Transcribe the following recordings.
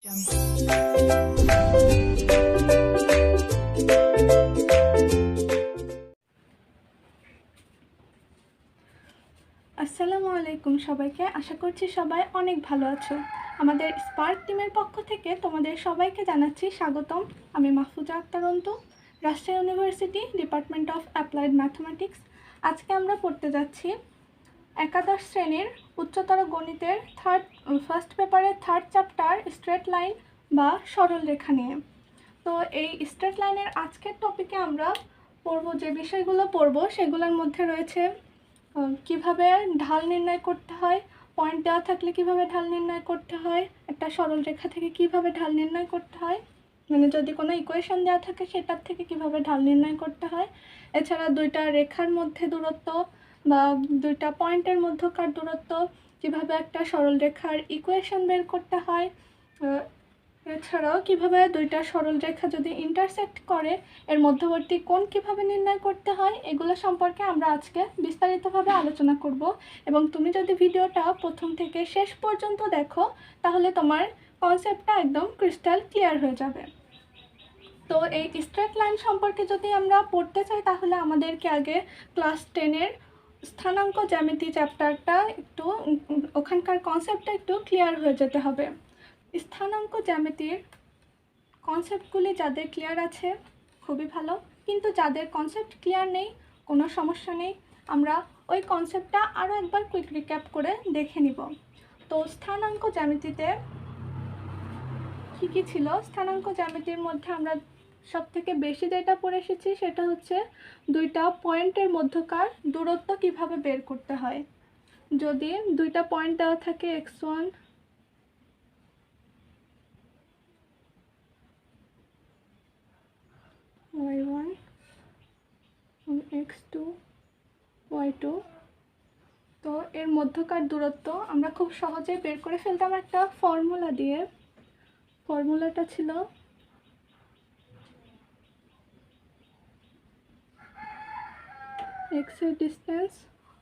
আসসালামু আলাইকুম সবাইকে। আশা করছি সবাই অনেক ভালো আছো। আমাদের স্পার্ক টিমের পক্ষ থেকে তোমাদের সবাইকে জানাচ্ছি স্বাগতম। আমি Mahfuza Akter Antu, Rajshahi university, department of applied mathematics. আজকে আমরা পড়তে যাচ্ছি একাদশ শ্রেণীর উচ্চতর গণিতের ফার্স্ট পেপারের থার্ড চ্যাপ্টার স্ট্রেট লাইন বা সরল রেখা নিয়ে। তো এই স্ট্রেট লাইনের আজকের টপিকে আমরা পড়ব, যে বিষয়গুলো পড়ব সেগুলোর মধ্যে রয়েছে কিভাবে ঢাল নির্ণয় করতে হয়, পয়েন্ট দেওয়া থাকলে কিভাবে ঢাল নির্ণয় করতে হয়, একটা সরল রেখা থেকে কিভাবে ঢাল নির্ণয় করতে হয়, মানে যদি কোনো ইকুয়েশন দেওয়া থাকে সেটার থেকে কিভাবে ঢাল নির্ণয় করতে হয়, এছাড়া দুইটা রেখার মধ্যে দূরত্ব বা দুইটা পয়েন্টের মধ্যকার দূরত্ব, কিভাবে একটা সরল রেখার ইকুয়েশন বের করতে হয়, এছাড়াও কিভাবে দুইটা সরল রেখা যদি ইন্টারসেক্ট করে এর মধ্যবর্তী কোণ কিভাবে নির্ণয় করতে হয়, এগুলো সম্পর্কে আমরা আজকে বিস্তারিতভাবে আলোচনা করব। এবং তুমি যদি ভিডিওটা প্রথম থেকে শেষ পর্যন্ত দেখো তাহলে তোমার কনসেপ্টটা একদম ক্রিস্টাল ক্লিয়ার হয়ে যাবে। তো এই স্ট্রেট লাইন সম্পর্কে যদি আমরা পড়তে চাই তাহলে আমাদেরকে আগে ক্লাস 10-এর স্থানাঙ্ক জ্যামিতি চ্যাপ্টারটা একটু, ওখানকার কনসেপ্টটা একটু ক্লিয়ার হয়ে যেতে হবে। স্থানাঙ্ক জ্যামিতির কনসেপ্টগুলি যাদের ক্লিয়ার আছে খুবই ভালো, কিন্তু যাদের কনসেপ্ট ক্লিয়ার নেই কোনো সমস্যা নেই, আমরা ওই কনসেপ্টটা আরও একবার কুইক রিক্যাপ করে দেখে নিব। তো স্থানাঙ্ক জ্যামিতিতে কী কী ছিল? স্থানাঙ্ক জ্যামিতির মধ্যে আমরা সবথেকে বেশি যেটা পড়ে এসেছি সেটা হচ্ছে দুইটা পয়েন্টের মধ্যকার দূরত্ব কিভাবে বের করতে হয়। যদি দুইটা পয়েন্ট দেওয়া থাকে x1 y1 এবং x2 y2, তো এর মধ্যকার দূরত্ব আমরা খুব সহজেই বের করে ফেলতাম একটা ফর্মুলা দিয়ে। ফর্মুলাটা ছিল x এর distance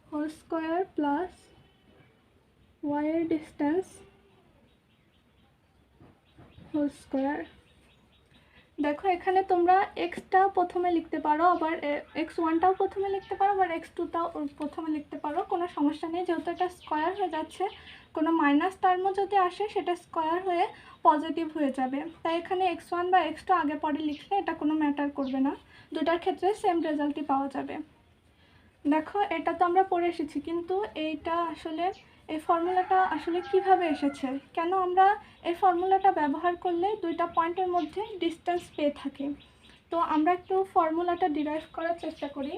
whole square plus y এর ডিস্টেন্স হোল স্কোয়ার। দেখো এখানে তোমরা এক্সটা প্রথমে লিখতে পারো, আবার x1টাও প্রথমে লিখতে পারো, আবার x2টাও প্রথমে লিখতে পারো, কোনো সমস্যা নেই। যেহেতু এটা স্কোয়ার হয়ে যাচ্ছে, কোনো মাইনাস টার্মও যদি আসে সেটা স্কোয়ার হয়ে পজিটিভ হয়ে যাবে, তাই এখানে x1 বা x2 আগে পরে লিখলে এটা কোনো ম্যাটার করবে না, দুটার ক্ষেত্রে সেম রেজাল্টই পাওয়া যাবে। দেখো এটা তো আমরা পড়ে এসেছি, কিন্তু এইটা আসলে এই ফর্মুলাটা আসলে কিভাবে এসেছে, কেন আমরা এই ফর্মুলাটা ব্যবহার করলে দুইটা পয়েন্টের মধ্যে ডিস্টেন্স পেয়ে থাকি। তো আমরা একটু ফর্মুলাটা ডিরাইভ করার চেষ্টা করি।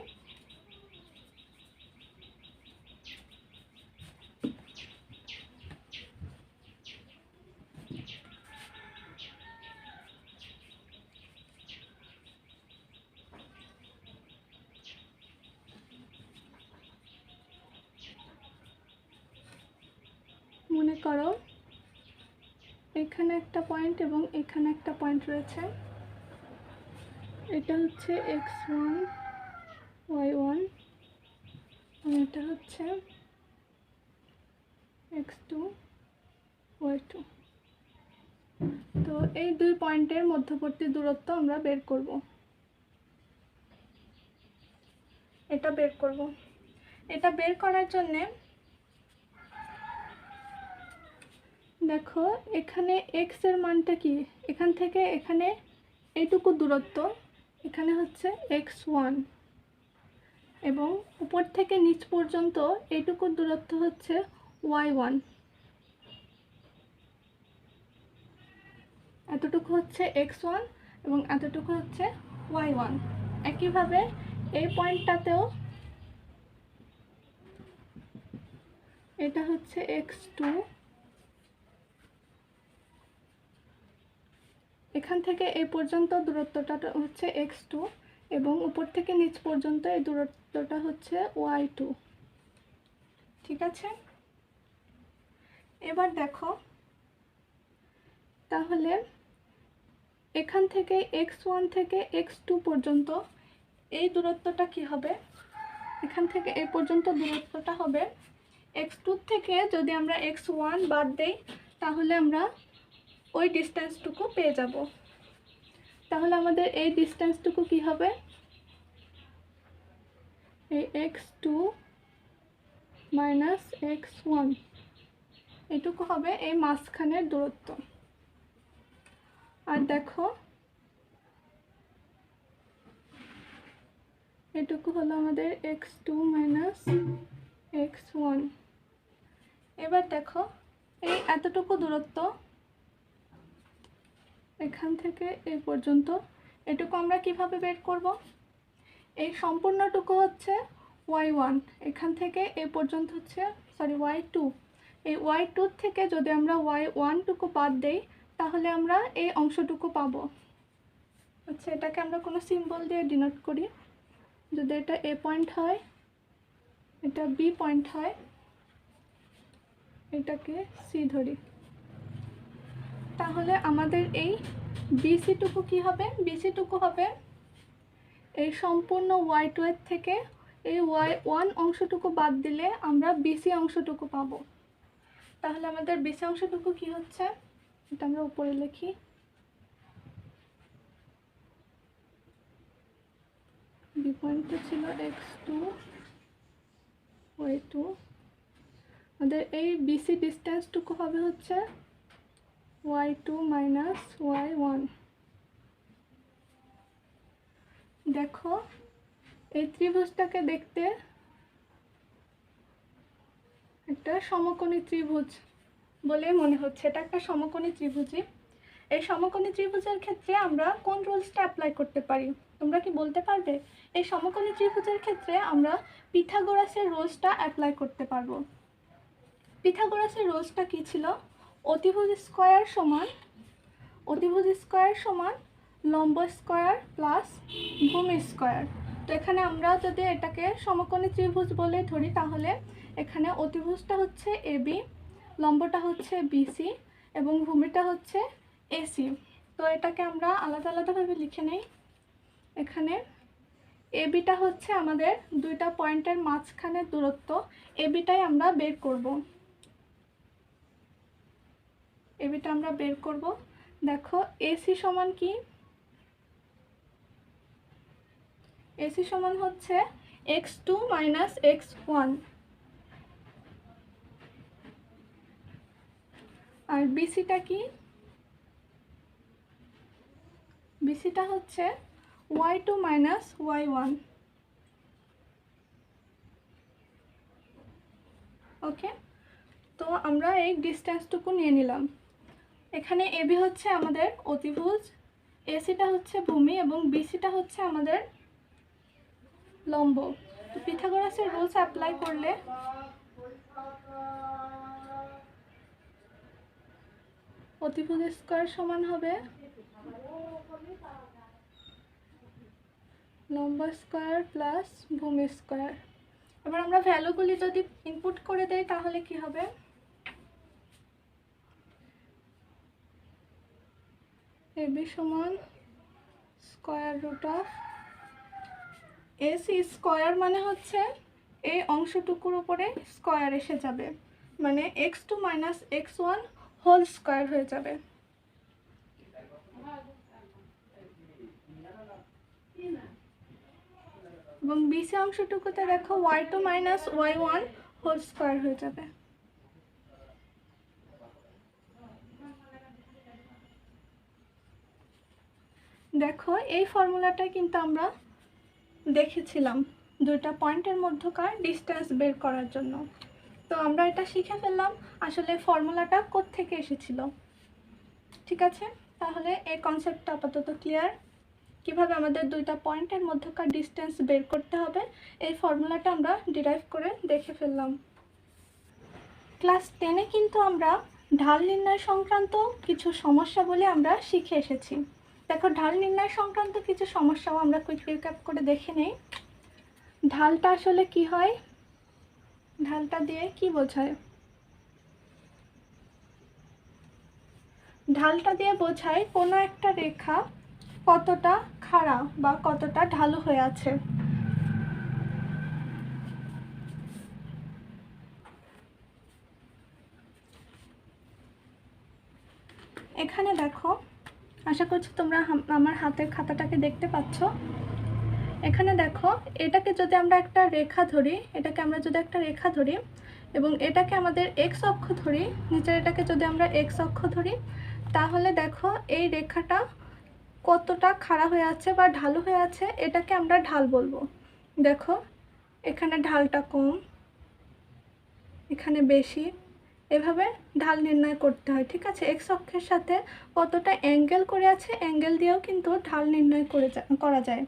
মনে করো এখানে একটা পয়েন্ট এবং এখানে একটা পয়েন্ট রয়েছে, এটা হচ্ছে x1 y1 এটা হচ্ছে x2 y2। তো এই দুই পয়েন্টের মধ্যবর্তী দূরত্ব আমরা বের করব, এটা বের করার জন্যে দেখো এখানে x এর মানটা কি, এখান থেকে এখানে এইটুকু দূরত্ব, এখানে হচ্ছে x1 এবং উপর থেকে নিচ পর্যন্ত এইটুকু দূরত্ব হচ্ছে y1, এতটুকু হচ্ছে x1 এবং এতটুকু হচ্ছে y1। একইভাবে এই পয়েন্টটাতেও এটা হচ্ছে x2, এখান থেকে এই পর্যন্ত দূরত্বটা হচ্ছে x2 এবং উপর থেকে নিচ পর্যন্ত এই দূরত্বটা হচ্ছে y2। ঠিক আছে, এবার দেখো তাহলে এখান থেকে x1 থেকে x2 পর্যন্ত এই দূরত্বটা কি হবে, এখান থেকে এই পর্যন্ত দূরত্বটা হবে x2 থেকে যদি আমরা x1 বাদ দেই তাহলে আমরা ওই ডিস্টেন্সটুকু পেয়ে যাব। তাহলে আমাদের এই ডিস্টেন্সটুকু কি হবে, এই x2 মাইনাস x1 এটুকু হবে এই মাঝখানের দূরত্ব। আর দেখো এটুকু হলো আমাদের x2 মাইনাস x1। এবার দেখো এই এতটুকু দূরত্ব এখান থেকে এই পর্যন্ত, এটুকু আমরা কিভাবে বের করব? এই সম্পূর্ণটুকু হচ্ছে y1, এখান থেকে এ পর্যন্ত হচ্ছে y2। এই y2 থেকে যদি আমরা y1 টুকু বাদ দেই তাহলে আমরা এই অংশটুকু পাবো। আচ্ছা, এটাকে আমরা কোনো সিম্বল দিয়ে ডিনোট করি। যদি এটা এ পয়েন্ট হয়, এটা বি পয়েন্ট হয়, এটাকে সি ধরি, তাহলে আমাদের এই বিসিটুকু কি হবে? বিসিটুকু হবে এই সম্পূর্ণ y2 এর থেকে এই y1 অংশটুকু বাদ দিলে আমরা বিসি অংশটুকু পাবো। তাহলে আমাদের বিসি অংশটুকু কি হচ্ছে, এটা আমরা উপরে লিখি, বি পয়েন্টটা ছিল x2 y2, আমাদের এই বিসি ডিস্টেন্সটুকু হবে হচ্ছে y2 মাইনাস y1। দেখো এই ত্রিভুজটাকে দেখতে একটা সমকোণী ত্রিভুজ বলে মনে হচ্ছে, এটা একটা সমকোণী ত্রিভুজই। এই সমকোণী ত্রিভুজের ক্ষেত্রে আমরা কোন রুলসটা অ্যাপ্লাই করতে পারি তোমরা কি বলতে পারবে? এই সমকোণী ত্রিভুজের ক্ষেত্রে আমরা পিথাগোরাসের রুলসটা অ্যাপ্লাই করতে পারবো। পিথাগোরাসের রুলসটা কি ছিল? অতিভুজ স্কয়ার সমান লম্ব স্কয়ার প্লাস ভূমি স্কয়ার। তো এখানে আমরা যদি এটাকে সমকোণী ত্রিভুজ বলে ধরি তাহলে এখানে অতিভুজটা হচ্ছে এবি, লম্বটা হচ্ছে বিসি এবং ভূমিটা হচ্ছে এসি। তো এটাকে আমরা আলাদা আলাদাভাবে লিখে নেই। এখানে এবিটা হচ্ছে আমাদের দুইটা পয়েন্টের মাঝখানের দূরত্ব, এবিটাই আমরা বের করব। এবিটা আমরা বের করব। দেখো এসি সমান কি? এসি সমান হচ্ছে x2 মাইনাস x1। আর বিসিটা কি? বিসিটা হচ্ছে y2 মাইনাস y1। ওকে, তো আমরা এই ডিস্টেন্সটুকু নিয়ে নিলাম। এখানে এবি হচ্ছে আমাদের অতিভুজ, এসিটা হচ্ছে ভূমি এবং বিসিটা হচ্ছে আমাদের লম্ব। তো পিথাগোরাসের রুলস অ্যাপ্লাই করলে অতিভুজ স্কয়ার সমান হবে লম্ব স্কয়ার প্লাস ভূমি স্কয়ার। এবার আমরা ভ্যালুগুলি যদি ইনপুট করে দেই তাহলে কি হবে? এবি সমান square root of AC square, মানে হচ্ছে এই অংশটুকুর উপরে স্কয়ার এসে যাবে, মানে x2 minus x1 whole square হয়ে যাবে। এবং বিসি অংশটুকুতে দেখো y2 minus y1 whole square হয়ে যাবে। দেখো এই ফর্মুলাটা কিন্তু আমরা দেখেছিলাম দুইটা পয়েন্টের মধ্যকার ডিস্টেন্স বের করার জন্য। তো আমরা এটা শিখে ফেললাম আসলে ফর্মুলাটা কোত্থেকে এসেছিল। ঠিক আছে, তাহলে এই কনসেপ্টটা আপাতত ক্লিয়ার। কিভাবে আমাদের দুইটা পয়েন্টের মধ্যকার ডিস্টেন্স বের করতে হবে এই ফর্মুলাটা আমরা ডিরাইভ করে দেখে ফেললাম। ক্লাস 10-এ কিন্তু আমরা ঢাল নির্ণয় সংক্রান্ত কিছু সমস্যা বলে আমরা শিখে এসেছি। দেখো ঢাল নির্ণয় সংক্রান্ত কিছু সমস্যাও আমরা কুইক রিক্যাপ করে দেখে নেই। ঢালটা আসলে কি হয়, ঢালটা দিয়ে কি বোঝায়? ঢালটা দিয়ে বোঝায় কোনো একটা রেখা কতটা খাড়া বা কতটা ঢালু হয়ে আছে। এখানে দেখো, আশা করছি তোমরা আমার হাতের খাতাটাকে দেখতে পাচ্ছ। এখানে দেখো, এটাকে যদি আমরা একটা রেখা ধরি, এবং এটাকে আমাদের এক্স অক্ষ ধরি, নিচের এটাকে যদি আমরা এক্স অক্ষ ধরি, তাহলে দেখো এই রেখাটা কতটা খাড়া হয়ে আছে বা ঢালু হয়ে আছে, এটাকে আমরা ঢাল বলবো। দেখো এখানে ঢালটা কম, এখানে বেশি, এভাবে ঢাল নির্ণয় করতে হয়। ঠিক আছে, এক্স অক্ষের সাথে কতটা অ্যাঙ্গেল করে আছে, অ্যাঙ্গেল দিয়েও কিন্তু ঢাল নির্ণয় করা যায়।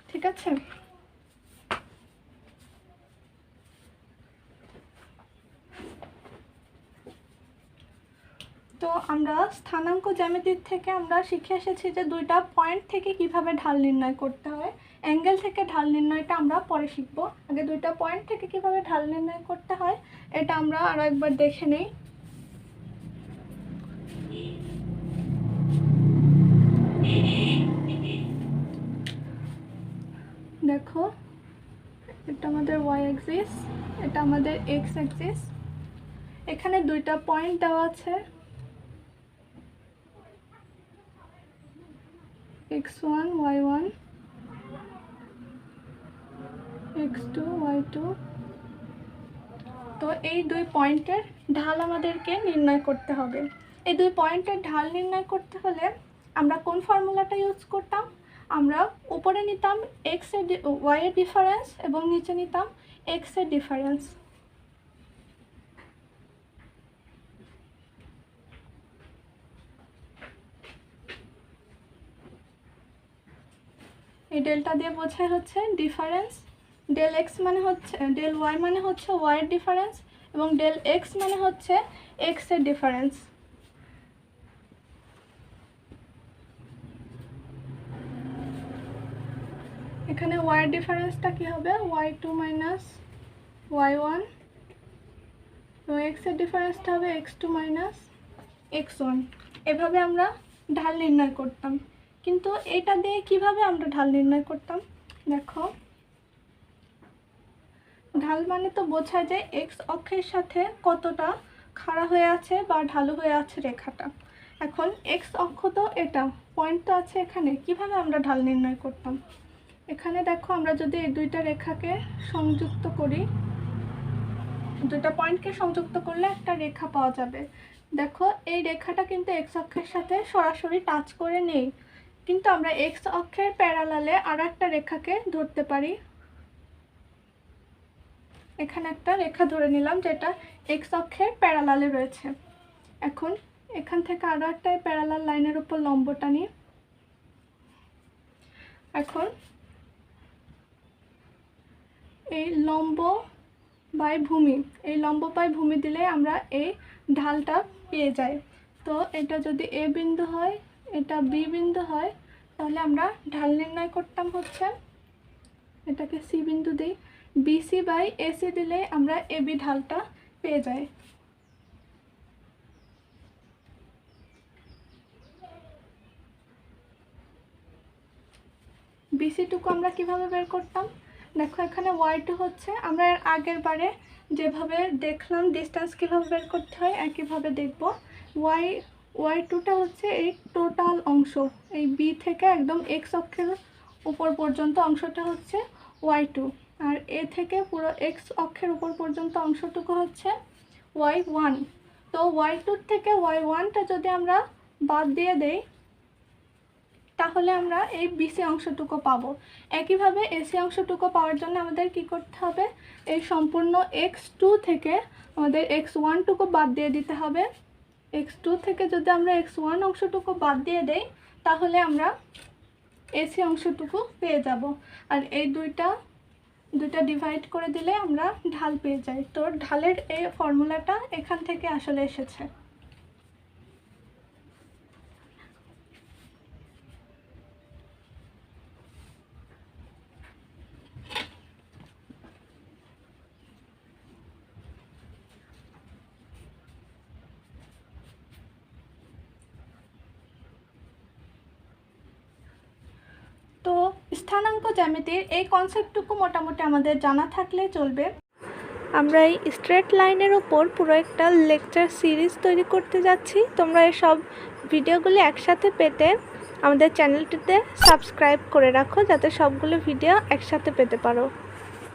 ঠিক আছে, তো আমরা স্থানাঙ্ক জ্যামিতির থেকে আমরা শিখে এসেছি যে দুইটা পয়েন্ট থেকে কিভাবে ঢাল নির্ণয় করতে হয়। অ্যাঙ্গেল থেকে ঢাল নির্ণয়টা আমরা পরে শিখব, আগে দুইটা পয়েন্ট থেকে কিভাবে ঢাল নির্ণয় করতে হয় এটা আমরা আরও একবার দেখে নেই। দেখো, এটা আমাদের ওয়াই অ্যাক্সিস, এটা আমাদের এক্স অ্যাক্সিস। এখানে দুইটা পয়েন্ট দেওয়া আছে, x1 y1, x2 y2। তো এই দুই পয়েন্টের ঢাল আমাদেরকে নির্ণয় করতে হবে। এই দুই পয়েন্টের ঢাল নির্ণয় করতে হলে আমরা কোন ফর্মুলাটা ইউজ করতাম? আমরা উপরে নিতাম ওয়াই এর ডিফারেন্স এবং নিচে নিতাম এক্স এর ডিফারেন্স। এই ডেলটা দিয়ে বোঝায় হচ্ছে ডিফারেন্স, ডেল এক্স মানে হচ্ছে ডেল ওয়াই মানে হচ্ছে ওয়াই এর ডিফারেন্স, এবং ডেল এক্স মানে হচ্ছে এক্স এর ডিফারেন্স। এখানে ওয়াই এর ডিফারেন্সটা কি হবে? y2 মাইনাস y1, এবং এক্স এর ডিফারেন্সটা হবে x2 মাইনাস x1। এভাবে আমরা ঢাল নির্ণয় করতাম। কিন্তু এটা দিয়ে কিভাবে আমরা ঢাল নির্ণয় করতাম? দেখো, ঢাল মানে তো বোঝায় যে এক্স অক্ষের সাথে কতটা খাড়া হয়ে আছে বা ঢালু হয়ে আছে রেখাটা। এখন এক্স অক্ষ তো এটা, পয়েন্ট তো আছে এখানে, কিভাবে আমরা ঢাল নির্ণয় করতাম? এখানে দেখো, আমরা যদি এই দুইটা রেখাকে সংযুক্ত করি, দুইটা পয়েন্টকে সংযুক্ত করলে একটা রেখা পাওয়া যাবে। দেখো এই রেখাটা কিন্তু এক্স অক্ষের সাথে সরাসরি টাচ করে নেই, কিন্তু আমরা এক্স অক্ষের প্যারালালে আর একটা রেখাকে ধরতে পারি। এখানে একটা রেখা ধরে নিলাম যেটা এক্স অক্ষের প্যারালালে রয়েছে। এখন এখান থেকে আরও একটা প্যারালাল লাইনের উপর লম্ব টানি। এখন এই লম্ব বাই ভূমি, এই লম্ব বাই ভূমি দিলে আমরা এই ঢালটা পেয়ে যাই। তো এটা যদি এ বিন্দু হয়, এটা বি বিন্দু হয়, তাহলে আমরা ঢাল নির্ণয় করতাম হচ্ছে, এটাকে সি বিন্দু দিই, বিসি বাই এসি দিলে আমরা এবি ঢালটা পেয়ে যাই। বিসিটুকু আমরা কিভাবে বের করতাম? দেখো এখানে y2 হচ্ছে, আমরা এর আগের বারে যেভাবে দেখলাম ডিস্টেন্স কীভাবে বের করতে হয় একইভাবে দেখব। y2টা হচ্ছে এই টোটাল অংশ, এই বি থেকে একদম এক্স অক্ষের উপর পর্যন্ত অংশটা হচ্ছে y2, আর এ থেকে পুরো এক্স অক্ষের উপর পর্যন্ত অংশটুকু হচ্ছে y1। তো y2 থেকে y1টা যদি আমরা বাদ দিয়ে দেই, তাহলে আমরা এই বিসি অংশটুকু পাবো। একইভাবে এসি অংশটুকু পাওয়ার জন্য আমাদের কি করতে হবে? এই সম্পূর্ণ x2 থেকে আমাদের x1টুকু বাদ দিয়ে দিতে হবে। x2 থেকে যদি আমরা x1 অংশটুকু বাদ দিয়ে দেই, তাহলে আমরা এসি অংশটুকু পেয়ে যাব। আর এই দুইটা ডিভাইড করে দিলে আমরা ঢাল পেয়ে যাই। তো ঢালের এই ফর্মুলাটা এখান থেকে আসলে এসেছে। তো স্থানাঙ্ক জ্যামিতির এই কনসেপ্টটুকু মোটামুটি আমাদের জানা থাকলে চলবে। আমরা এই স্ট্রেট লাইনের ওপর পুরো একটা লেকচার সিরিজ তৈরি করতে যাচ্ছি। তোমরা এই সব ভিডিওগুলি একসাথে পেতে আমাদের চ্যানেলটিতে সাবস্ক্রাইব করে রাখো, যাতে সবগুলো ভিডিও একসাথে পেতে পারো।